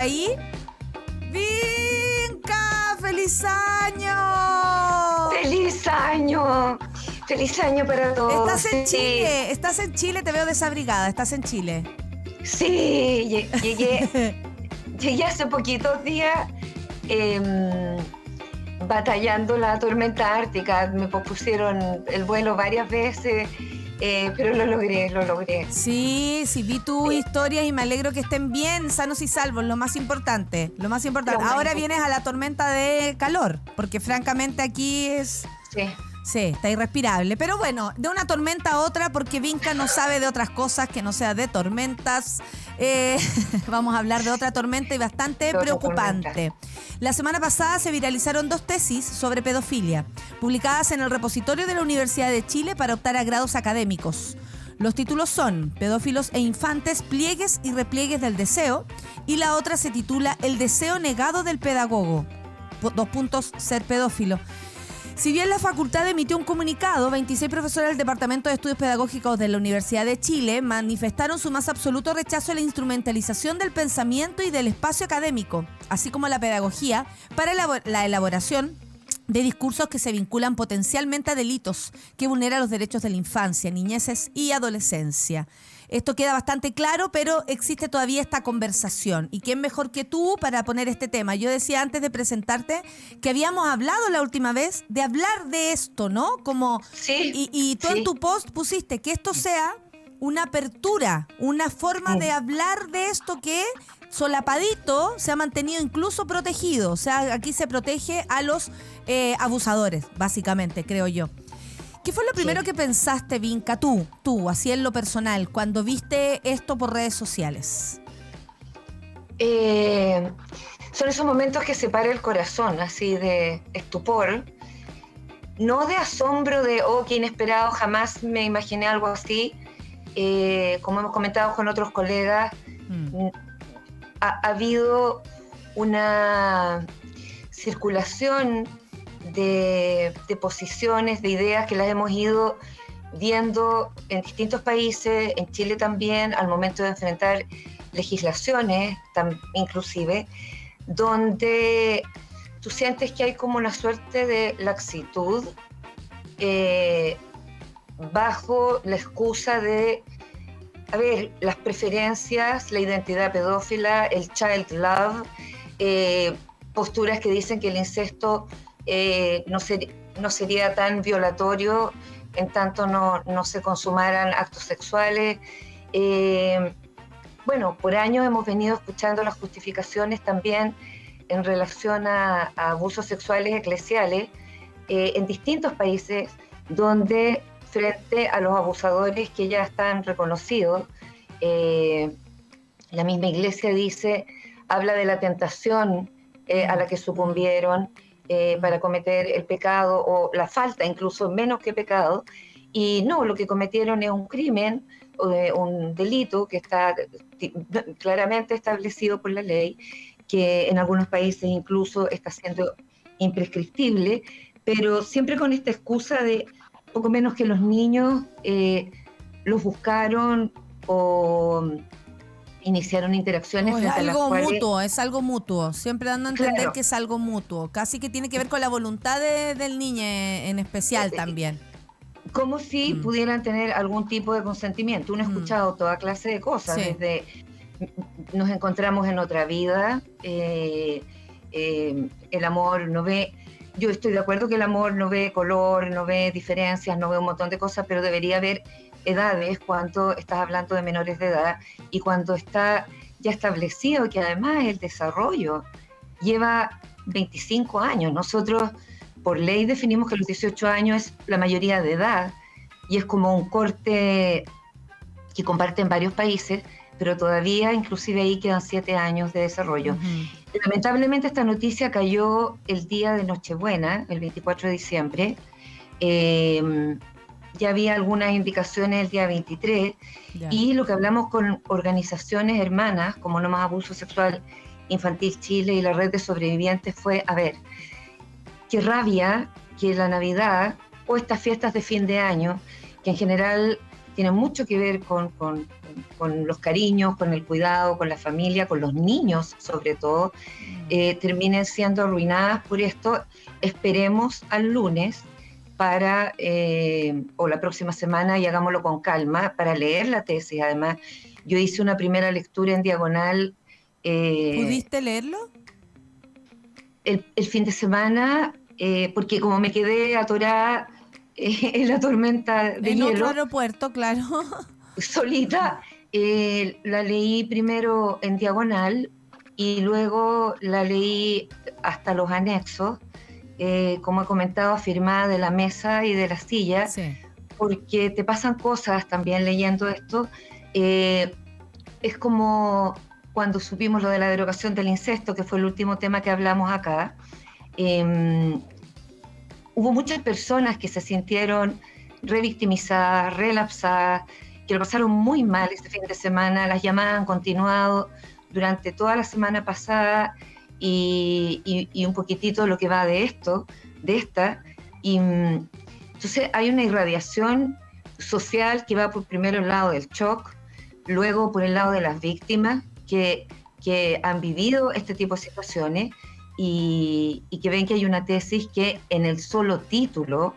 ahí. ¡Vinca! ¡Feliz año! ¡Feliz año! ¡Feliz año para todos! Estás en Chile, te veo desabrigada, estás en Chile. Sí, llegué hace poquitos días batallando la tormenta ártica. Me pospusieron el vuelo varias veces, pero lo logré. Sí, vi tu historia y me alegro que estén bien, sanos y salvos, lo más importante. Ahora vienes a la tormenta de calor, porque francamente aquí es... Sí, está irrespirable. Pero bueno, de una tormenta a otra, porque Vinca no sabe de otras cosas que no sea de tormentas. Vamos a hablar de otra tormenta y bastante preocupante. La semana pasada se viralizaron 2 tesis sobre pedofilia, publicadas en el repositorio de la Universidad de Chile para optar a grados académicos. Los títulos son Pedófilos e infantes, pliegues y repliegues del deseo, y la otra se titula El deseo negado del pedagogo. 2 puntos, ser pedófilo. Si bien la facultad emitió un comunicado, 26 profesores del Departamento de Estudios Pedagógicos de la Universidad de Chile manifestaron su más absoluto rechazo a la instrumentalización del pensamiento y del espacio académico, así como la pedagogía, para la elaboración de discursos que se vinculan potencialmente a delitos que vulneran los derechos de la infancia, niñeces y adolescencia. Esto queda bastante claro, pero existe todavía esta conversación. ¿Y quién mejor que tú para poner este tema? Yo decía antes de presentarte que habíamos hablado la última vez de hablar de esto, ¿no? Como Sí. Y tú en tu post pusiste que esto sea una apertura, una forma de hablar de esto que solapadito se ha mantenido incluso protegido. O sea, aquí se protege a los abusadores, básicamente, creo yo. ¿Qué fue lo primero que pensaste, Vinca, tú, así en lo personal, cuando viste esto por redes sociales? Son esos momentos que se para el corazón, así de estupor, no de asombro, de qué inesperado, jamás me imaginé algo así. Como hemos comentado con otros colegas, ha habido una circulación de posiciones, de ideas que las hemos ido viendo en distintos países, en Chile también, al momento de enfrentar legislaciones, inclusive, donde tú sientes que hay como una suerte de laxitud bajo la excusa de, las preferencias, la identidad pedófila, el child love, posturas que dicen que el incesto no sería tan violatorio en tanto no se consumaran actos sexuales. Por años hemos venido escuchando las justificaciones también en relación a abusos sexuales eclesiales en distintos países, donde frente a los abusadores que ya están reconocidos, la misma Iglesia habla de la tentación a la que sucumbieron para cometer el pecado o la falta, incluso menos que pecado, y no, lo que cometieron es un crimen, un delito que está claramente establecido por la ley, que en algunos países incluso está siendo imprescriptible, pero siempre con esta excusa de poco menos que los niños los buscaron o iniciaron interacciones frente a las cuales... Es algo mutuo, siempre dando a entender que es algo mutuo, casi que tiene que ver con la voluntad del niño en especial también. Como si pudieran tener algún tipo de consentimiento. Uno ha escuchado toda clase de cosas, desde nos encontramos en otra vida, el amor no ve... Yo estoy de acuerdo que el amor no ve color, no ve diferencias, no ve un montón de cosas, pero debería haber edades cuando estás hablando de menores de edad y cuando está ya establecido que además el desarrollo lleva 25 años. Nosotros por ley definimos que los 18 años es la mayoría de edad y es como un corte que comparten varios países, pero todavía inclusive ahí quedan 7 años de desarrollo. Lamentablemente esta noticia cayó el día de Nochebuena, el 24 de diciembre. Ya había algunas indicaciones el día 23, y lo que hablamos con organizaciones hermanas como No Más Abuso Sexual Infantil Chile y la Red de Sobrevivientes fue, qué rabia que la Navidad o estas fiestas de fin de año, que en general tienen mucho que ver con los cariños, con el cuidado, con la familia, con los niños sobre todo, terminen siendo arruinadas por esto. Esperemos al lunes o la próxima semana, y hagámoslo con calma, para leer la tesis. Además, yo hice una primera lectura en diagonal. ¿Pudiste leerlo? El fin de semana, porque como me quedé atorada en la tormenta de hielo. En otro aeropuerto, claro. Solita, la leí primero en diagonal y luego la leí hasta los anexos, como he comentado, firmada de la mesa y de la silla, sí. Porque te pasan cosas también leyendo esto. Es como cuando supimos lo de la derogación del incesto, que fue el último tema que hablamos acá. Hubo muchas personas que se sintieron revictimizadas, relapsadas, que lo pasaron muy mal este fin de semana. Las llamadas han continuado durante toda la semana pasada y un poquitito lo que va de esta. Y entonces hay una irradiación social que va por primero el lado del shock, luego por el lado de las víctimas que han vivido este tipo de situaciones y que ven que hay una tesis que en el solo título,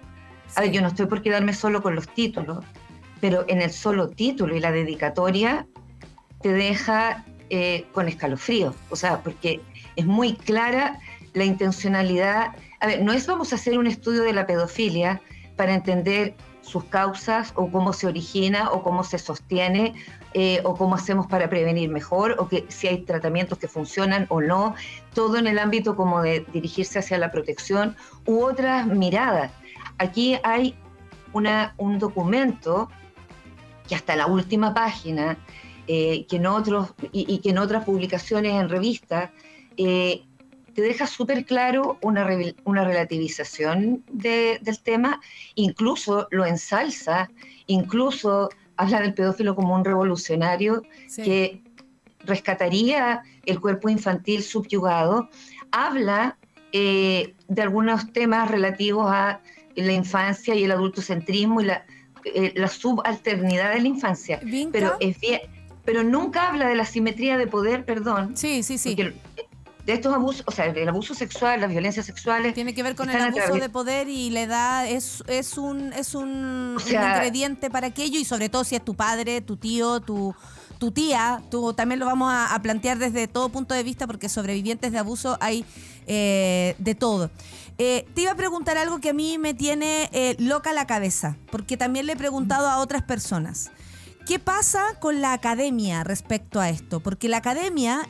sí. A ver, yo no estoy por quedarme solo con los títulos, pero en el solo título y la dedicatoria te deja con escalofrío, o sea, porque es muy clara la intencionalidad. A ver, no es vamos a hacer un estudio de la pedofilia para entender sus causas o cómo se origina o cómo se sostiene o cómo hacemos para prevenir mejor o que si hay tratamientos que funcionan o no, todo en el ámbito como de dirigirse hacia la protección u otras miradas. Aquí hay un documento que hasta la última página, que en otras publicaciones en revistas, te deja súper claro una relativización del tema, incluso lo ensalza, incluso habla del pedófilo como un revolucionario, sí. Que rescataría el cuerpo infantil subyugado, habla de algunos temas relativos a la infancia y el adultocentrismo y la subalternidad de la infancia, pero nunca habla de la simetría de poder, perdón. Sí. De estos abusos, o sea, el abuso sexual, las violencias sexuales. Tiene que ver con el abuso de poder y la edad es un ingrediente para aquello, y sobre todo si es tu padre, tu tío, tu tía, tú también lo vamos a plantear desde todo punto de vista, porque sobrevivientes de abuso hay de todo. Te iba a preguntar algo que a mí me tiene loca la cabeza, porque también le he preguntado a otras personas. ¿Qué pasa con la academia respecto a esto? Porque la academia,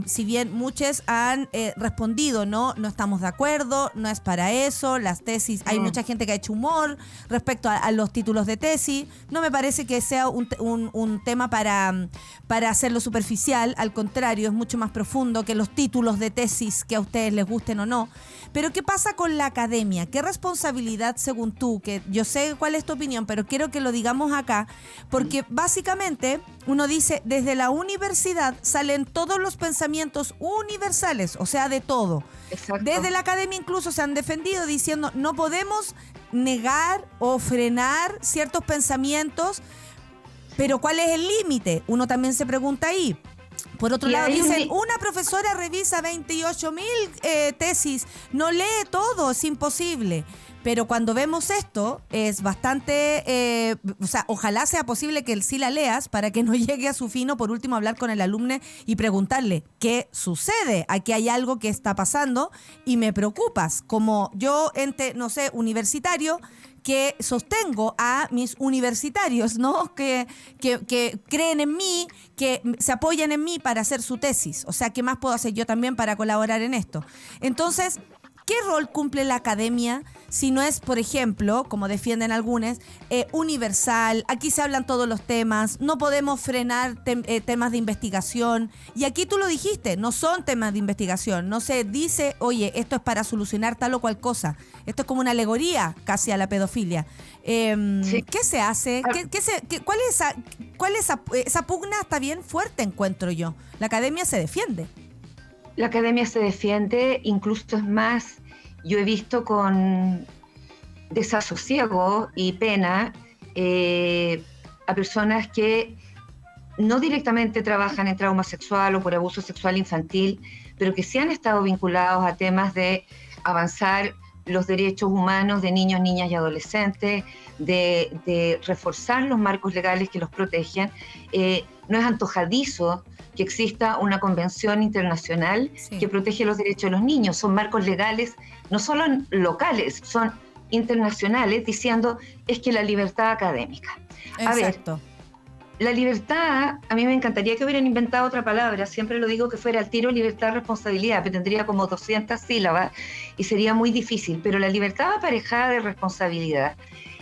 si bien muchos han respondido, no estamos de acuerdo, no es para eso, las tesis, hay mucha gente que ha hecho humor respecto a los títulos de tesis, no me parece que sea un tema para hacerlo superficial, al contrario, es mucho más profundo que los títulos de tesis que a ustedes les gusten o no. Pero ¿qué pasa con la academia? ¿Qué responsabilidad, según tú, que yo sé cuál es tu opinión, pero quiero que lo digamos acá, porque básicamente uno dice, desde la universidad salen todos los pensamientos universales, o sea, de todo. Exacto. Desde la academia incluso se han defendido diciendo, no podemos negar o frenar ciertos pensamientos, pero ¿cuál es el límite? Uno también se pregunta ahí. Por otro lado, dicen, una profesora revisa 28.000 tesis, no lee todo, es imposible. Pero cuando vemos esto, es bastante, o sea, ojalá sea posible que sí la leas para que no llegue a su fin, o por último hablar con el alumno y preguntarle, ¿qué sucede? Aquí hay algo que está pasando y me preocupas. Como yo, ente, no sé, universitario, que sostengo a mis universitarios, ¿no? Que creen en mí, que se apoyan en mí para hacer su tesis. O sea, ¿qué más puedo hacer yo también para colaborar en esto? Entonces, ¿qué rol cumple la academia si no es, por ejemplo, como defienden algunos, universal? Aquí se hablan todos los temas, no podemos frenar temas de investigación. Y aquí tú lo dijiste, no son temas de investigación, no se dice, oye, esto es para solucionar tal o cual cosa. Esto es como una alegoría casi a la pedofilia. Sí. ¿Qué se hace? ¿Cuál es esa pugna? Está bien fuerte, encuentro yo. La academia se defiende. La academia se defiende, incluso es más, yo he visto con desasosiego y pena a personas que no directamente trabajan en trauma sexual o por abuso sexual infantil, pero que sí han estado vinculados a temas de avanzar los derechos humanos de niños, niñas y adolescentes, de reforzar los marcos legales que los protegen. No es antojadizo que exista una convención internacional que protege los derechos de los niños. Son marcos legales, no solo locales, son internacionales, diciendo es que la libertad académica. Exacto. A ver, la libertad, a mí me encantaría que hubieran inventado otra palabra, siempre lo digo que fuera al tiro libertad, responsabilidad, pero tendría como 200 sílabas y sería muy difícil, pero la libertad va aparejada de responsabilidad.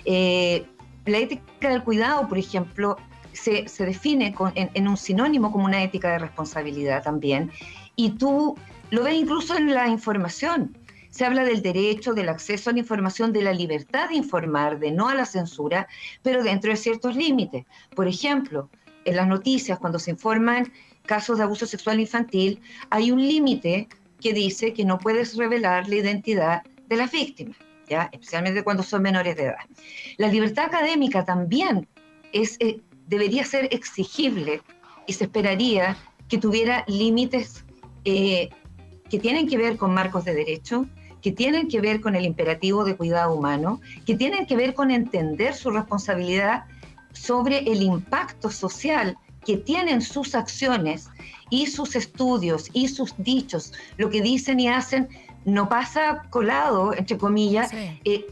La ética del cuidado, por ejemplo, se define en un sinónimo como una ética de responsabilidad también, y tú lo ves incluso en la información. Se habla del derecho, del acceso a la información, de la libertad de informar, de no a la censura, pero dentro de ciertos límites. Por ejemplo, en las noticias, cuando se informan casos de abuso sexual infantil, hay un límite que dice que no puedes revelar la identidad de las víctimas, ¿ya? Especialmente cuando son menores de edad. La libertad académica también debería ser exigible y se esperaría que tuviera límites que tienen que ver con marcos de derecho, que tienen que ver con el imperativo de cuidado humano, que tienen que ver con entender su responsabilidad sobre el impacto social que tienen sus acciones y sus estudios y sus dichos. Lo que dicen y hacen no pasa colado, entre comillas,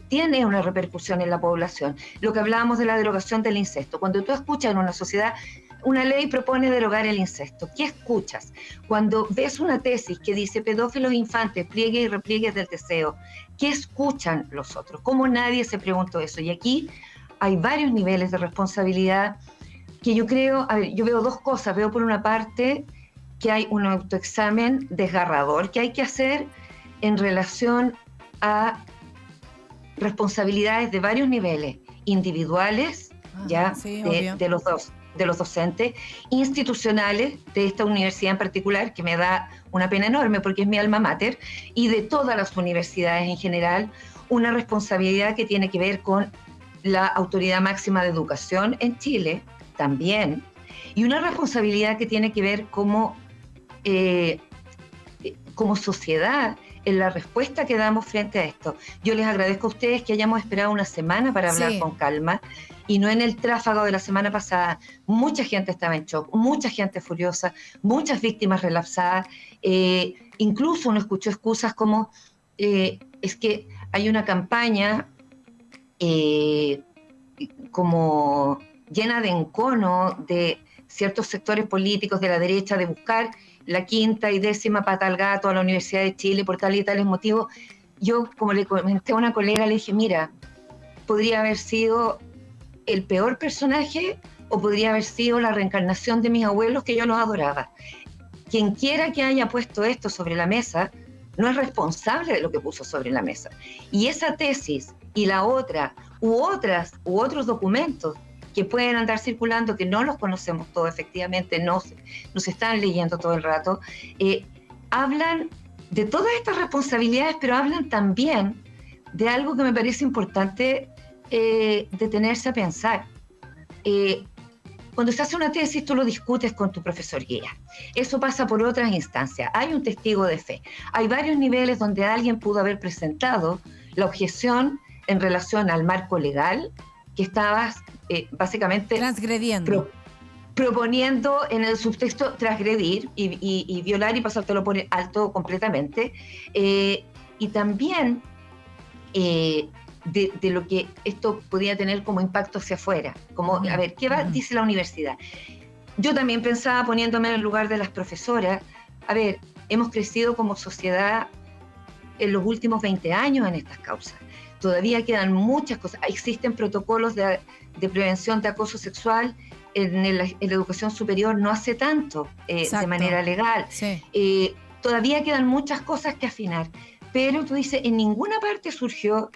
tiene una repercusión en la población. Lo que hablábamos de la derogación del incesto. Cuando tú escuchas en una sociedad, una ley propone derogar el incesto, ¿qué escuchas? Cuando ves una tesis que dice pedófilos infantes, pliegues y repliegues del deseo, ¿qué escuchan los otros? ¿Cómo nadie se preguntó eso? Y aquí hay varios niveles de responsabilidad que yo creo, a ver, yo veo dos cosas. Veo por una parte que hay un autoexamen desgarrador que hay que hacer en relación a responsabilidades de varios niveles, individuales, de los docentes, institucionales, de esta universidad en particular, que me da una pena enorme porque es mi alma mater, y de todas las universidades en general, una responsabilidad que tiene que ver con la Autoridad Máxima de Educación en Chile también, y una responsabilidad que tiene que ver como sociedad en la respuesta que damos frente a esto. Yo les agradezco a ustedes que hayamos esperado una semana para hablar con calma y no en el tráfago de la semana pasada. Mucha gente estaba en shock, mucha gente furiosa, muchas víctimas relapsadas. Incluso uno escuchó excusas como es que hay una campaña como llena de encono de ciertos sectores políticos de la derecha de buscar la quinta y décima pata al gato a la Universidad de Chile por tal y tales motivos. Yo, como le comenté a una colega, le dije, mira, podría haber sido el peor personaje o podría haber sido la reencarnación de mis abuelos que yo los adoraba. Quien quiera que haya puesto esto sobre la mesa no es responsable de lo que puso sobre la mesa. Y esa tesis y la otra, u otros documentos que pueden andar circulando, que no los conocemos todos, efectivamente, no se están leyendo todo el rato, hablan de todas estas responsabilidades, pero hablan también de algo que me parece importante detenerse a pensar. Cuando se hace una tesis, tú lo discutes con tu profesor guía. Eso pasa por otras instancias. Hay un testigo de fe. Hay varios niveles donde alguien pudo haber presentado la objeción en relación al marco legal que estabas básicamente transgrediendo. Proponiendo en el subtexto transgredir y violar y pasártelo por alto completamente. Y también de lo que esto podía tener como impacto hacia afuera. Como, a ver, ¿qué dice la universidad? Yo también pensaba, poniéndome en el lugar de las profesoras, a ver, hemos crecido como sociedad en los últimos 20 años en estas causas. Todavía quedan muchas cosas. Existen protocolos de prevención de acoso sexual en la educación superior no hace tanto, de manera legal. Sí. Todavía quedan muchas cosas que afinar. Pero tú dices, en ninguna parte surgió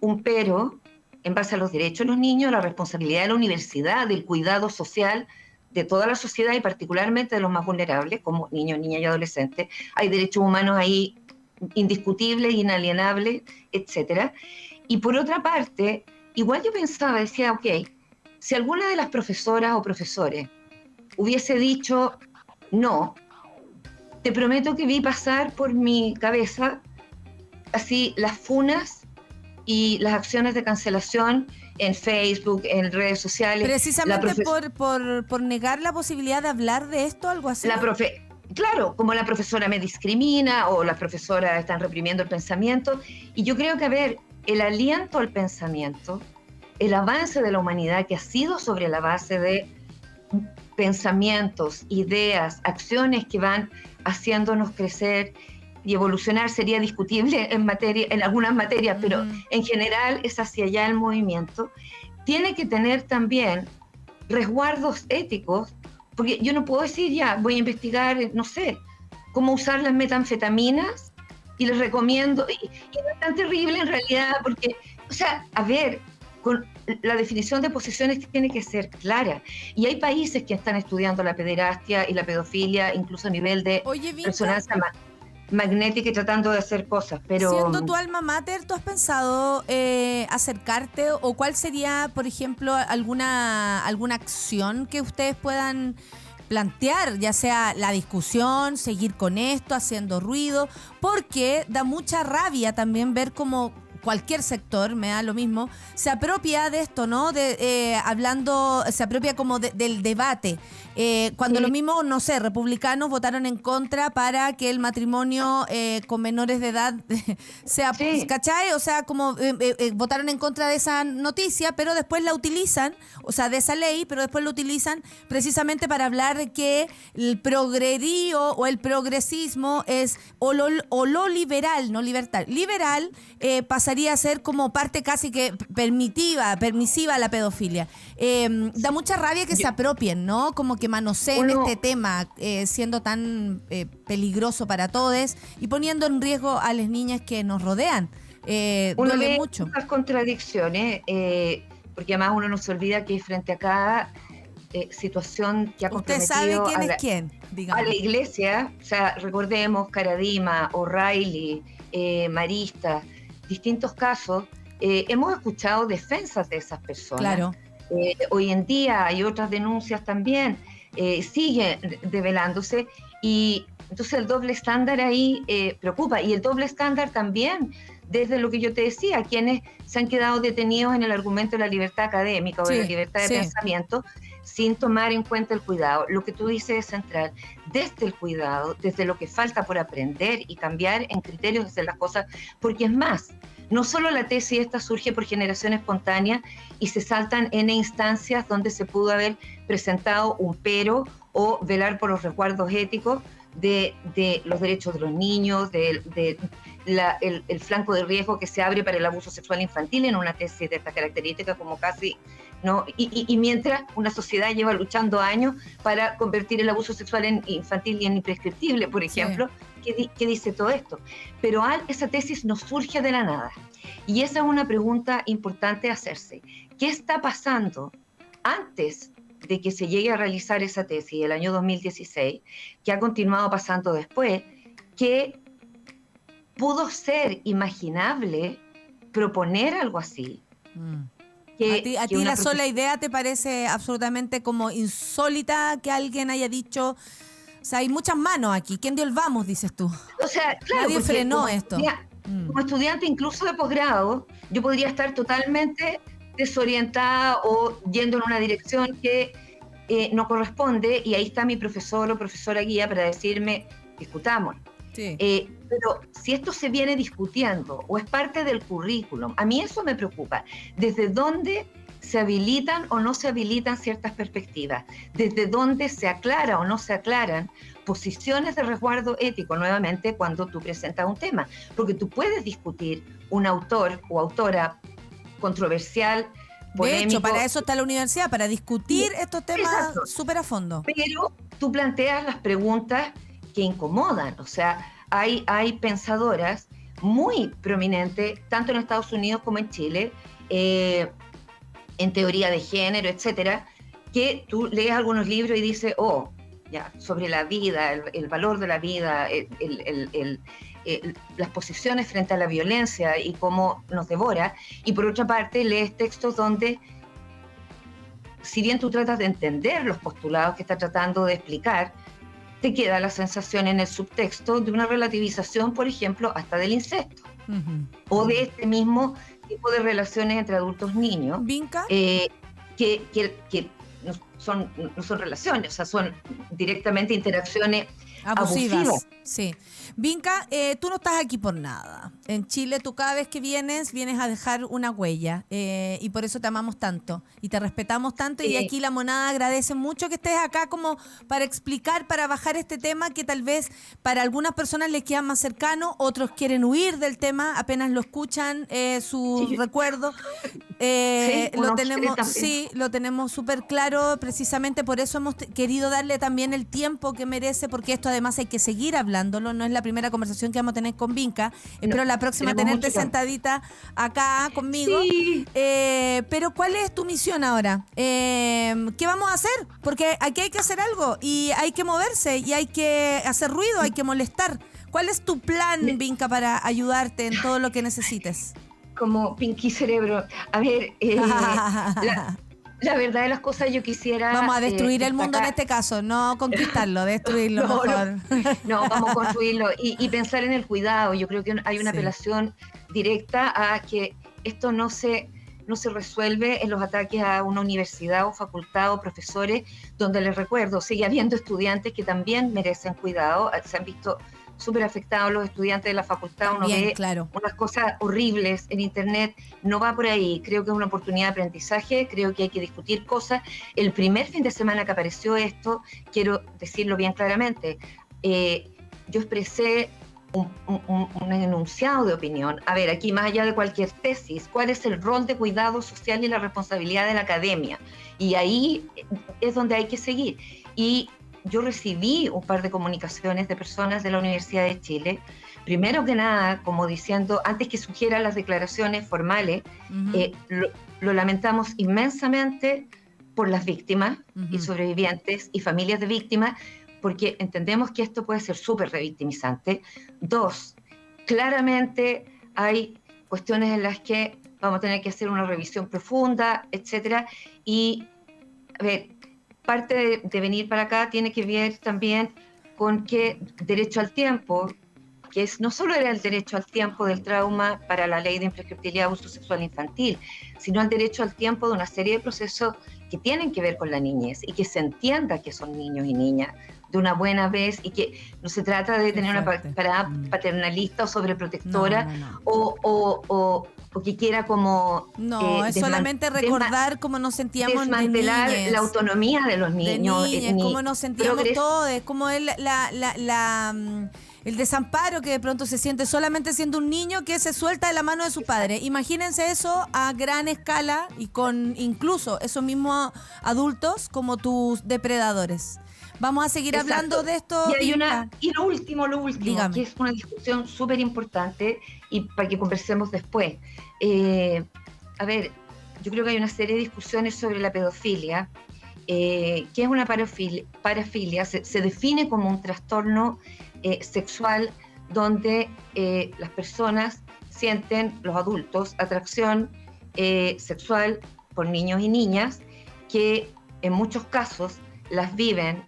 un pero en base a los derechos de los niños, la responsabilidad de la universidad, del cuidado social de toda la sociedad y particularmente de los más vulnerables, como niños, niñas y adolescentes. Hay derechos humanos ahí indiscutibles, inalienables, etcétera. Y por otra parte, igual yo pensaba, decía, ok, si alguna de las profesoras o profesores hubiese dicho no, te prometo que vi pasar por mi cabeza así las funas y las acciones de cancelación en Facebook, en redes sociales. Precisamente por negar la posibilidad de hablar de esto, algo así. Claro, como la profesora me discrimina o las profesoras están reprimiendo el pensamiento. Y yo creo que, a ver, el aliento al pensamiento, el avance de la humanidad que ha sido sobre la base de pensamientos, ideas, acciones que van haciéndonos crecer y evolucionar, sería discutible en algunas materias, pero en general es hacia allá el movimiento. Tiene que tener también resguardos éticos, porque yo no puedo decir ya, voy a investigar, no sé, cómo usar las metanfetaminas y les recomiendo, y es tan terrible en realidad, porque, o sea, a ver, con la definición de posiciones tiene que ser clara. Y hay países que están estudiando la pederastia y la pedofilia, incluso a nivel de resonancia magnética y tratando de hacer cosas. Pero siendo tu alma mater, ¿tú has pensado acercarte o cuál sería, por ejemplo, alguna acción que ustedes puedan plantear, ya sea la discusión, seguir con esto, haciendo ruido? Porque da mucha rabia también ver cómo cualquier sector, me da lo mismo, se apropia de esto, ¿no? Se apropia como del debate. Cuando los mismos, no sé, republicanos votaron en contra para que el matrimonio con menores de edad sea, ¿cachai? O sea, como votaron en contra de esa noticia, pero después la utilizan, o sea, de esa ley, pero después la utilizan precisamente para hablar de que el progrerío o el progresismo es o lo liberal, no libertad, liberal pasaría a ser como parte casi que permisiva la pedofilia. Da mucha rabia que se apropien, ¿no? Como que manoseen este tema siendo tan peligroso para todos y poniendo en riesgo a las niñas que nos rodean. Duele mucho. Unas contradicciones, porque además uno no se olvida que frente a cada situación que ha comprometido ¿Usted sabe quién es quién? Digamos. A la iglesia, o sea, recordemos Caradima, O'Reilly, Marista, distintos casos, hemos escuchado defensas de esas personas. Claro. Hoy en día hay otras denuncias también, sigue develándose, y entonces el doble estándar ahí preocupa, y el doble estándar también desde lo que yo te decía, quienes se han quedado detenidos en el argumento de la libertad académica o de la libertad de pensamiento, sin tomar en cuenta el cuidado. Lo que tú dices es central, desde el cuidado, desde lo que falta por aprender y cambiar en criterios de hacer las cosas, porque es más, no solo la tesis esta surge por generación espontánea y se saltan en instancias donde se pudo haber presentado un pero o velar por los resguardos éticos de los derechos de los niños, el flanco de riesgo que se abre para el abuso sexual infantil en una tesis de estas características, como casi, ¿no? Y mientras una sociedad lleva luchando años para convertir el abuso sexual infantil en imprescriptible, por ejemplo, ¿qué dice todo esto? Pero esa tesis no surge de la nada. Y esa es una pregunta importante a hacerse. ¿Qué está pasando antes de que se llegue a realizar esa tesis el año 2016, que ha continuado pasando después, que pudo ser imaginable proponer algo así? ¿A ti la sola idea te parece absolutamente como insólita que alguien haya dicho? O sea, hay muchas manos aquí. ¿Quién dio el vamos, dices tú? O sea, claro, nadie frenó esto. Como estudiante incluso de posgrado, yo podría estar totalmente desorientada o yendo en una dirección que no corresponde, y ahí está mi profesor o profesora guía para decirme, discutamos. Pero si esto se viene discutiendo o es parte del currículum, a mí eso me preocupa. ¿Desde dónde se habilitan o no se habilitan ciertas perspectivas? ¿Desde dónde se aclara o no se aclaran posiciones de resguardo ético, nuevamente, cuando tú presentas un tema? Porque tú puedes discutir un autor o autora controversial, polémico. De hecho, para eso está la universidad, para discutir estos temas súper a fondo. Pero tú planteas las preguntas que incomodan. O sea, hay pensadoras muy prominentes, tanto en Estados Unidos como en Chile, en teoría de género, etcétera, que tú lees algunos libros y dices, ya, sobre la vida, el valor de la vida, las posiciones frente a la violencia y cómo nos devora, y por otra parte lees textos donde si bien tú tratas de entender los postulados que está tratando de explicar, te queda la sensación en el subtexto de una relativización, por ejemplo, hasta del incesto, o de este mismo tipo de relaciones entre adultos y niños, que no son relaciones, o sea, son directamente interacciones abusivas. Sí. Vinca, tú no estás aquí por nada. En Chile, tú cada vez que vienes a dejar una huella, y por eso te amamos tanto y te respetamos tanto, y aquí la Monada agradece mucho que estés acá como para explicar, para bajar este tema que tal vez para algunas personas les queda más cercano, otros quieren huir del tema, apenas lo escuchan, su recuerdo. Lo tenemos súper claro, precisamente por eso hemos querido darle también el tiempo que merece, porque esto además hay que seguir hablándolo, no es la primera conversación que vamos a tener con Vinca, espero la próxima tenerte sentadita acá conmigo, pero ¿cuál es tu misión ahora? ¿Qué vamos a hacer? Porque aquí hay que hacer algo y hay que moverse y hay que hacer ruido, hay que molestar. ¿Cuál es tu plan, Vinca, para ayudarte en todo lo que necesites? Como Pinky Cerebro. A ver, la verdad de las cosas, yo quisiera... Vamos a destruir el mundo en este caso, no conquistarlo, destruirlo mejor. No, vamos a construirlo y pensar en el cuidado. Yo creo que hay una apelación directa a que esto no se resuelve en los ataques a una universidad o facultad o profesores, donde les recuerdo, sigue habiendo estudiantes que también merecen cuidado. Se han visto súper afectados los estudiantes de la facultad. También, uno ve claro, unas cosas horribles en internet, no va por ahí. Creo que es una oportunidad de aprendizaje, creo que hay que discutir cosas. El primer fin de semana que apareció esto, quiero decirlo bien claramente, yo expresé un enunciado de opinión. A ver, aquí más allá de cualquier tesis, ¿cuál es el rol de cuidado social y la responsabilidad de la academia? Y ahí es donde hay que seguir. Y yo recibí un par de comunicaciones de personas de la Universidad de Chile, primero que nada, como diciendo, antes que sugieran las declaraciones formales, lo lamentamos inmensamente por las víctimas y sobrevivientes y familias de víctimas, porque entendemos que esto puede ser súper revictimizante. 2, claramente hay cuestiones en las que vamos a tener que hacer una revisión profunda, etcétera, y a ver, parte de venir para acá tiene que ver también con que derecho al tiempo, que no solo era el derecho al tiempo del trauma para la ley de imprescriptibilidad de abuso sexual infantil, sino el derecho al tiempo de una serie de procesos que tienen que ver con la niñez y que se entienda que son niños y niñas de una buena vez, y que no se trata de tener una parada paternalista o sobreprotectora, o que quiera como... No, es solamente recordar cómo nos sentíamos desmantelar de la autonomía de los niños. Cómo nos sentíamos todos, como el desamparo que de pronto se siente solamente siendo un niño que se suelta de la mano de su padre. Imagínense eso a gran escala y con incluso esos mismos adultos como tus depredadores. Vamos a seguir hablando de esto. Y lo último, dígame, que es una discusión súper importante y para que conversemos después. A ver, yo creo que hay una serie de discusiones sobre la pedofilia. ¿Qué es una parafilia? Se define como un trastorno sexual donde las personas sienten, los adultos, atracción sexual por niños y niñas que en muchos casos las viven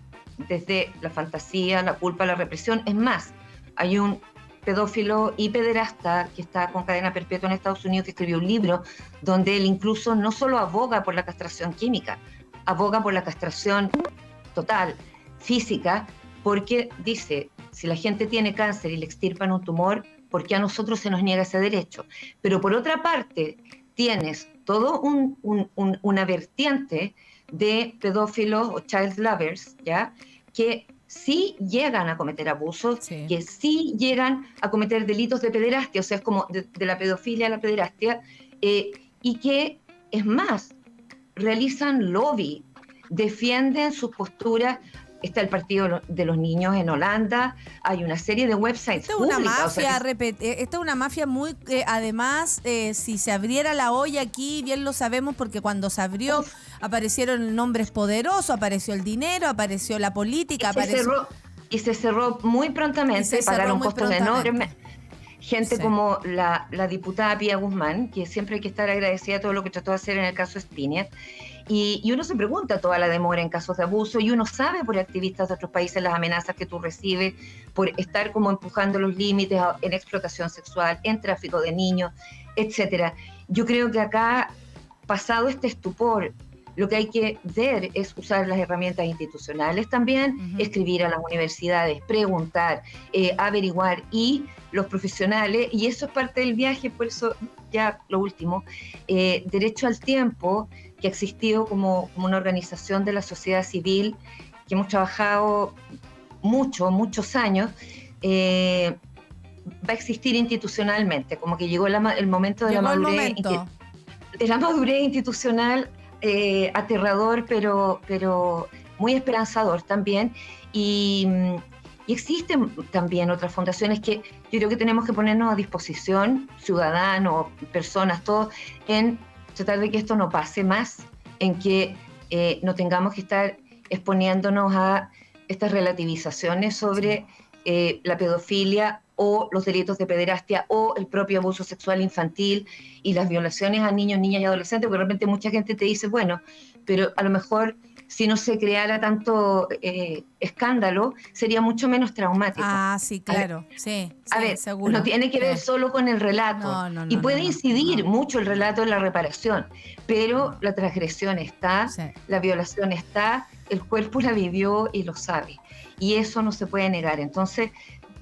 desde la fantasía, la culpa, la represión. Es más, hay un pedófilo y pederasta que está con cadena perpetua en Estados Unidos que escribió un libro donde él incluso no solo aboga por la castración química, aboga por la castración total, física, porque dice, si la gente tiene cáncer y le extirpan un tumor, ¿por qué a nosotros se nos niega ese derecho? Pero por otra parte, tienes todo una vertiente de pedófilos o child lovers, ¿ya?, que sí llegan a cometer abusos, que sí llegan a cometer delitos de pederastia, o sea, es como de la pedofilia a la pederastia, y que, es más, realizan lobby, defienden sus posturas. Está el Partido de los Niños en Holanda, hay una serie de websites públicas. Esta es una mafia muy... además, si se abriera la olla aquí, bien lo sabemos, porque cuando se abrió aparecieron nombres poderosos, apareció el dinero, apareció la política, y se cerró muy prontamente, pagaron costos enormes. gente como la diputada Pía Guzmán, que siempre hay que estar agradecida a todo lo que trató de hacer en el caso Spinac. Y uno se pregunta toda la demora en casos de abuso, y uno sabe por activistas de otros países las amenazas que tú recibes por estar como empujando los límites en explotación sexual, en tráfico de niños, etcétera. Yo creo que acá, pasado este estupor, lo que hay que ver es usar las herramientas institucionales también, escribir a las universidades, preguntar, averiguar, y los profesionales, y eso es parte del viaje. Por eso, ya lo último, Derecho al Tiempo, que ha existido como una organización de la sociedad civil, que hemos trabajado muchos años, va a existir institucionalmente, como que llegó el momento de la madurez institucional, aterrador, pero muy esperanzador también. Y existen también otras fundaciones que yo creo que tenemos que ponernos a disposición, ciudadanos, personas, todos, en tratar de que esto no pase más, en que no tengamos que estar exponiéndonos a estas relativizaciones sobre la pedofilia o los delitos de pederastia o el propio abuso sexual infantil y las violaciones a niños, niñas y adolescentes, porque de repente mucha gente te dice, bueno, pero a lo mejor si no se creara tanto escándalo, sería mucho menos traumático. Ah, sí, claro, sí, seguro. No tiene que ver solo con el relato, y puede incidir mucho el relato en la reparación, pero la transgresión está, la violación está, el cuerpo la vivió y lo sabe, y eso no se puede negar. Entonces,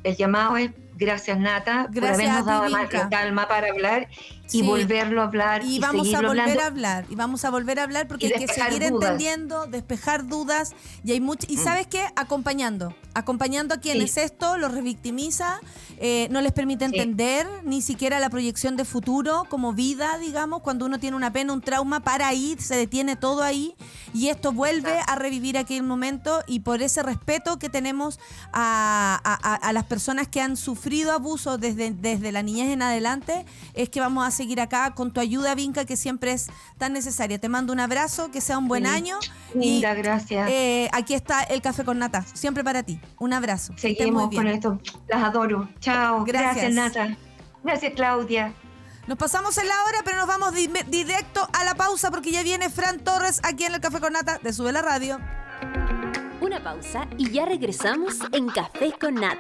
el llamado es: gracias, Nata, por habernos dado más calma para hablar y volverlo a hablar. Y vamos a volver a hablar, y vamos a volver a hablar, porque hay que seguir entendiendo, despejar dudas, y hay mucho, y ¿sabes qué? Acompañando a quienes esto los revictimiza, no les permite entender ni siquiera la proyección de futuro como vida, digamos, cuando uno tiene una pena, un trauma, para ahí, se detiene todo ahí, y esto vuelve a revivir aquel momento. Y por ese respeto que tenemos a las personas que han sufrido abuso desde la niñez en adelante, es que vamos a seguir acá con tu ayuda, Vinca, que siempre es tan necesaria. Te mando un abrazo, que sea un buen año. Linda, gracias. Aquí está el Café con Nata, siempre para ti. Un abrazo. Seguimos muy bien. con esto. Las adoro. Chao. Gracias, Nata. Gracias, Claudia. Nos pasamos en la hora, pero nos vamos directo a la pausa, porque ya viene Fran Torres aquí en el Café con Nata de Sube la Radio. Una pausa y ya regresamos en Café con Nata.